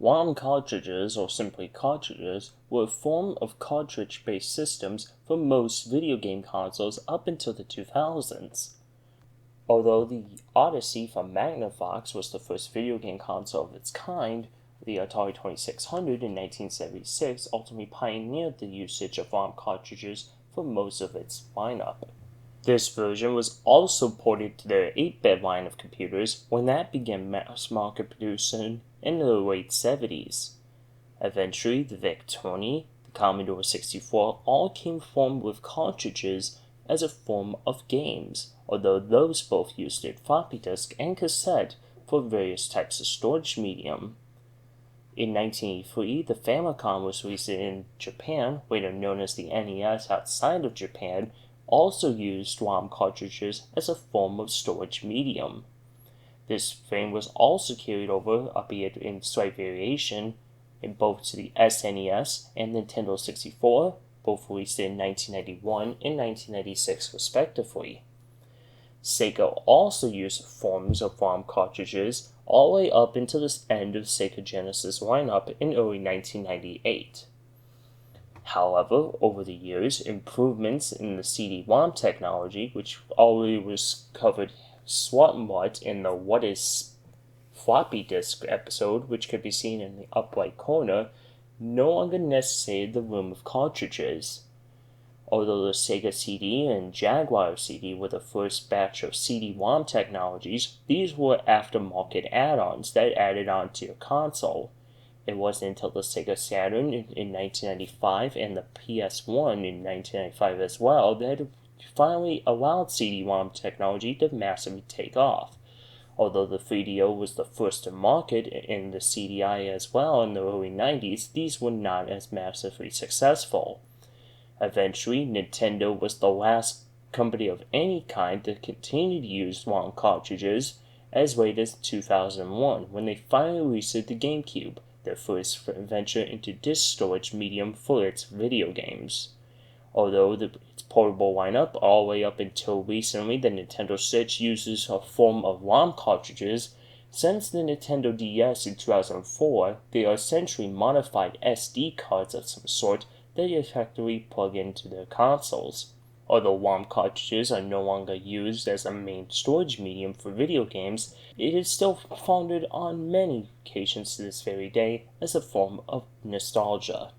ROM cartridges, or simply cartridges, were a form of cartridge-based systems for most video game consoles up until the 2000s. Although the Odyssey from Magnavox was the first video game console of its kind, the Atari 2600 in 1976 ultimately pioneered the usage of ROM cartridges for most of its lineup. This version was also ported to the 8-bit line of computers when that began mass market producing in the late 70s. Eventually, the VIC-20, the Commodore 64 all came formed with cartridges as a form of games, although those both used a floppy disk and cassette for various types of storage medium. In 1983, the Famicom was released in Japan, later known as the NES outside of Japan, also used ROM cartridges as a form of storage medium. This frame was also carried over, albeit in slight variation, in both to the SNES and Nintendo 64, both released in 1991 and 1996 respectively. Sega also used forms of ROM cartridges all the way up until the end of Sega Genesis lineup in early 1998. However, over the years, improvements in the CD-ROM technology, which already was covered somewhat in the What is Floppy Disk episode, which could be seen in the up right corner, no longer necessitated the room of cartridges. Although the Sega CD and Jaguar CD were the first batch of CD-ROM technologies, these were aftermarket add-ons that added on to your console. It wasn't until the Sega Saturn in 1995 and the PS1 in 1995 as well that it finally allowed CD-ROM technology to massively take off. Although the 3DO was the first to market in the CDI as well in the early 90s, these were not as massively successful. Eventually, Nintendo was the last company of any kind to continue to use ROM cartridges as late as 2001 when they finally released the GameCube, their first venture into disk storage medium for its video games. Although its portable lineup all the way up until recently, the Nintendo Switch uses a form of ROM cartridges, since the Nintendo DS in 2004, they are essentially modified SD cards of some sort that you effectively plug into their consoles. Although ROM cartridges are no longer used as a main storage medium for video games, it is still founded on many occasions to this very day as a form of nostalgia.